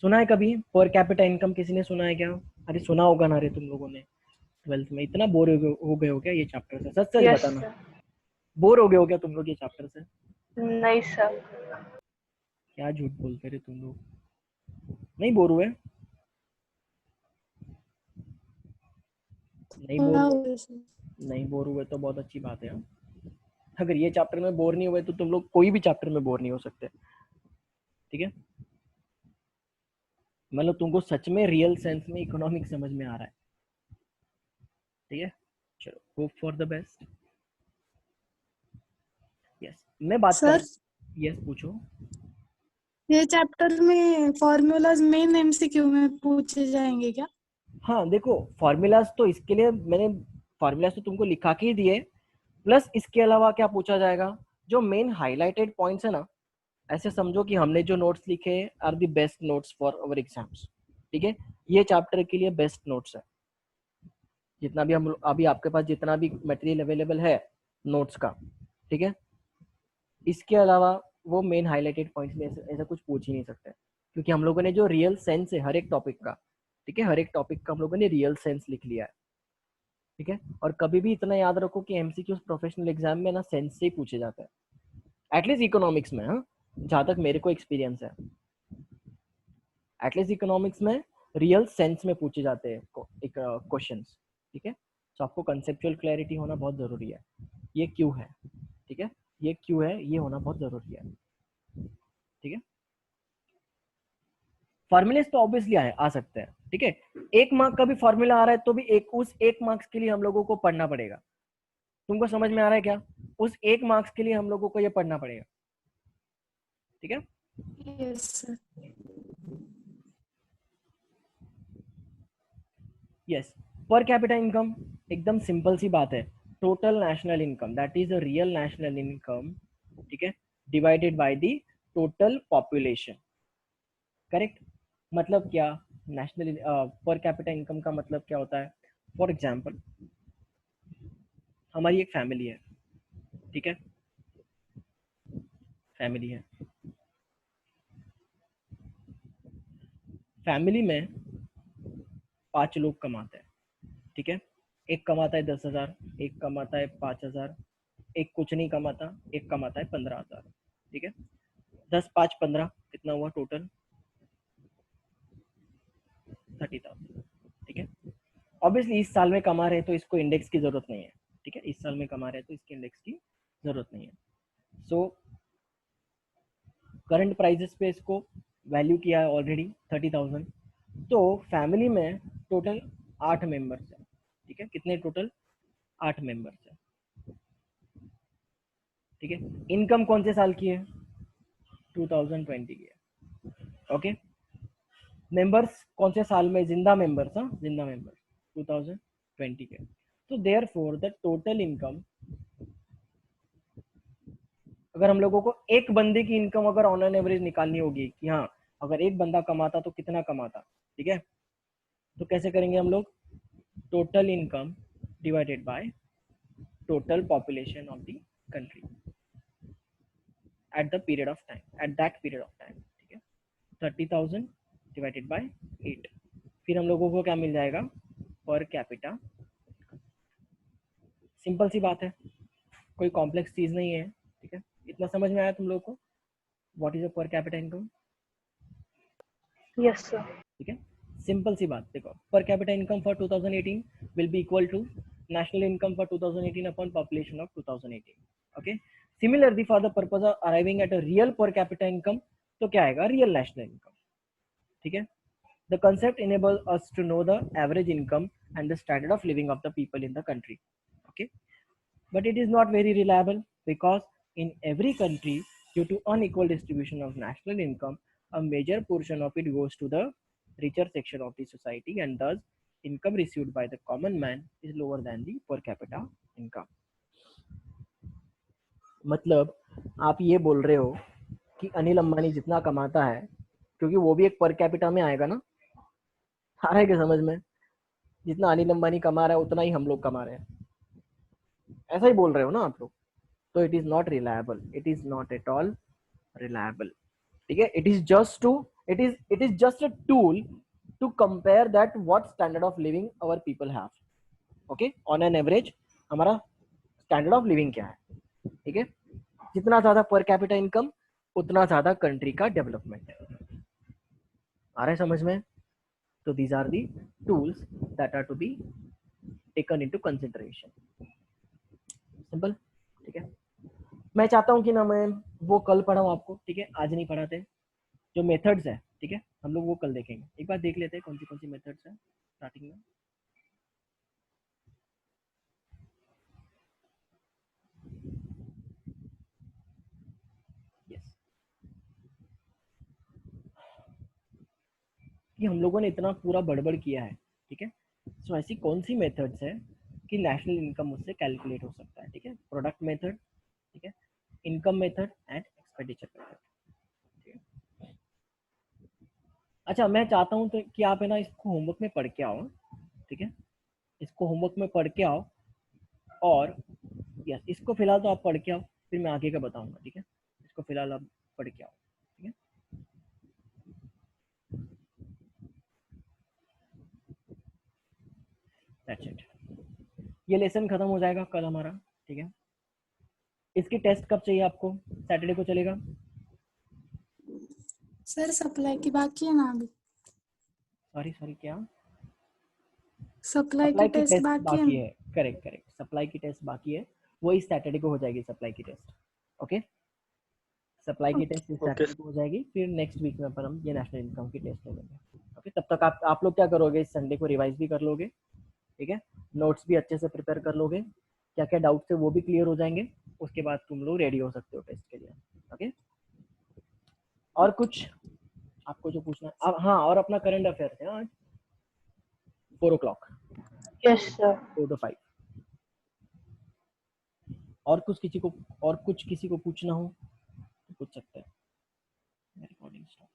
सुना है कभी पर कैपिटा इनकम? किसी ने सुना है क्या? अरे सुना होगा ना रे तुम लोगों ने। ट्वेल्थ में इतना बोर हो गए हो क्या ये चैप्टर से? सच सच यस बताना, सर। बोर हो गए हो क्या तुम लोग ये चैप्टर से? नहीं सर। क्या झूठ बोलते रहे तुम लोग, नहीं बोर हुए? नहीं बोर थोड़ा हुए? हुआ सर। नहीं बोर हुए तो बहुत अच्छी बात है हाँ। अगर ये चैप्टर में बोर नहीं हुए तो तुम लोग कोई भी चैप्टर में बोर नहीं हो सकते, ठीक है? मतलब तुमको सच में रियल सेंस में इकोनॉमिक समझ में आ रहा है, ठीक है? चलो, hope for the best. Yes, मैं बात कर, सर यस पूछो। ये चैप्टर में फॉर्मूलाज मेन एमसीक्यू में पूछे जाएंगे क्या? हाँ देखो, फॉर्मूलाज तो इसके लिए मैंने फॉर्मूलाज तो तुमको लिखा के ही दिए, प्लस इसके अलावा क्या पूछा जाएगा, जो मेन हाईलाइटेड पॉइंट्स है ना, ऐसे समझो कि हमने जो नोट्स लिखे are the best notes for our exams, ठीक है? ये चैप्टर के लिए बेस्ट नोट्स है। जितना भी हम अभी आपके पास जितना भी मटेरियल अवेलेबल है नोट्स का, ठीक है? इसके अलावा वो मेन हाईलाइटेड पॉइंट्स में ऐसा कुछ पूछ ही नहीं सकते, क्योंकि हम लोगों ने जो रियल सेंस है हर एक टॉपिक का, ठीक है, हर एक टॉपिक का हम लोगों ने रियल सेंस लिख लिया है, ठीक है? और कभी भी इतना याद रखो कि एमसीक्यूज प्रोफेशनल एग्जाम में ना सेंस से ही पूछे जाते हैं, एटलीस्ट इकोनॉमिक्स में, हाँ, जहां तक मेरे को एक्सपीरियंस है, एटलीस्ट इकोनॉमिक्स में रियल सेंस में पूछे जाते हैं क्वेश्चंस, ठीक है? तो आपको कंसेप्चुअल क्लैरिटी होना बहुत जरूरी है, ये क्यों है, ठीक है? ये क्यों है, ये होना बहुत जरूरी है, ठीक है? फॉर्मूलेस तो ऑब्वियसली आ सकते हैं, ठीक है? एक मार्क का भी फॉर्मूला आ रहा है तो भी उस एक मार्क्स के लिए हम लोगों को पढ़ना पड़ेगा। तुमको समझ में आ रहा है क्या? उस एक मार्क्स के लिए हम लोगों को ये पढ़ना पड़ेगा, ठीक है? Yes sir. यस, पर कैपिटा इनकम एकदम सिंपल सी बात है, total national income, that is a real national income, ठीक है, divided by the total population, correct? मतलब क्या, नेशनल पर कैपिटा इनकम का मतलब क्या होता है? फॉर एग्जांपल, हमारी एक फैमिली है, ठीक है? फैमिली है, फैमिली में 5 लोग कमाते हैं, ठीक है? एक कमाता है 10,000, एक कमाता है 5,000, एक कुछ नहीं कमाता, एक कमाता है 15,000, ठीक है? 10 5 15 कितना हुआ टोटल? 30,000, ठीक है? ऑब्वियसली इस साल में कमा रहे हैं तो इसको इंडेक्स की जरूरत नहीं है, ठीक है? इस साल में कमा रहे हैं तो इसके इंडेक्स की जरूरत नहीं है। सो करंट प्राइजेस पे इसको वैल्यू किया है ऑलरेडी 30,000। तो फैमिली में टोटल 8 मेंबर्स है, ठीक है? कितने टोटल? 8 मेंबर्स है, ठीक है? इनकम कौन से साल की है? 2020 की है, ओके? मेंबर्स कौन से साल में? जिंदा मेंबर्स, हाँ, जिंदा मेंबर्स 2020 के। तो therefore the total income, अगर हम लोगों को एक बंदे की इनकम अगर ऑन एन एवरेज निकालनी होगी कि हाँ अगर एक बंदा कमाता तो कितना कमाता, ठीक है? तो कैसे करेंगे हम लोग? Total income divided by total population of the country at the period of time, at that period of time, ठीक है? 30,000 डिवाइडेड बाय 8, फिर हम लोगों को क्या मिल जाएगा? Per capita. सिंपल सी बात है, कोई कॉम्प्लेक्स चीज नहीं है, ठीक है? इतना समझ में आया तुम लोगों को व्हाट इज अ पर कैपिटा इनकम? Yes sir. ठीक है, सिंपल सी बात। देखो, per capita income for 2018 will be equal to national income for 2018 upon population of 2018, okay? Similarly for the purpose of arriving at a real per capita income, तो क्या आएगा? Real national income, ठीक है? The concept enables us to know the average income and the standard of living of the people in the country, okay? But it is not very reliable because in every country, due to unequal distribution of national income, a major portion of it goes to the richer section of the society, and thus income received by the common man is lower than the per capita income. मतलब आप ये बोल रहे हो कि अनिल अंबानी जितना कमाता है, क्योंकि वो भी एक पर कैपिटा में आएगा ना, आ रहा है क्या समझ में? जितना अनिल अंबानी कमा रहा है उतना ही हम लोग कमा रहे हैं, ऐसा ही बोल रहे हो ना आप लोग? तो it is not reliable, it is not at all reliable, ठीक है? It is just to it is just a tool to compare that what standard of living our people have. Okay, on an average हमारा standard of living क्या है, ठीक है, जितना ज्यादा पर कैपिटा इनकम उतना ज्यादा कंट्री का डेवलपमेंट। आ रहा है समझ में? तो these are the tools that are to be taken into consideration. Simple, ठीक है। मैं चाहता हूं कि ना मैं वो कल पढ़ाऊं आपको, ठीक है, आज नहीं पढ़ाते। जो मेथड्स है, ठीक है, हम लोग वो कल देखेंगे। एक बार देख लेते हैं कौन सी मेथड्स है स्टार्टिंग में। यस, कि हम लोगों ने इतना पूरा बड़बड़ किया है, ठीक है, सो ऐसी कौन सी मेथड्स है कि नेशनल इनकम उससे कैलकुलेट हो सकता है, ठीक है। प्रोडक्ट मेथड, ठीक है, income method and expenditure method, ठीक है। अच्छा, मैं चाहता हूँ तो कि आप है ना इसको होमवर्क में पढ़ के आओ, ठीक है, इसको होमवर्क में पढ़ के आओ। और यस, इसको फिलहाल तो आप पढ़ के आओ, फिर मैं आगे का बताऊंगा, ठीक है। इसको फिलहाल आप पढ़ के आओ, ठीक है। दैट्स इट, ये लेसन खत्म हो जाएगा कल हमारा, ठीक है। इसकी टेस्ट कब चाहिए आपको? सैटरडे को चलेगा? सर सप्लाई की बाकी है ना अभी? सॉरी क्या? सप्लाई की सप्लाई की टेस्ट टेस्ट बाकी है बाकी ना? है, करेक्ट करेक्ट, सप्लाई की टेस्ट बाकी है, वो इस सैटरडे को हो जाएगी सप्लाई की टेस्ट। ओके, सप्लाई की टेस्ट इस ओके सैटरडे को हो जाएगी, फिर नेक्स्ट वीक में अपन हम ये नेशनल इनकम की टेस्ट ले लेंगे। ओके, तब तक आप लोग क्या करोगे, इस संडे को रिवाइज भी कर लोगे, ठीक है, नोट्स भी अच्छे से प्रिपेयर कर लोगे, क्या क्या डाउट्स है वो भी क्लियर हो जाएंगे, उसके बाद तुम लोग रेडी हो सकते हो टेस्ट के लिए। ओके, और कुछ आपको जो पूछना है अब? हाँ, और अपना करंट अफेयर है आज 4 o'clock, यस सर 4 to 5। और कुछ किसी को पूछना हो तो पूछ सकते हैं। Recording stop.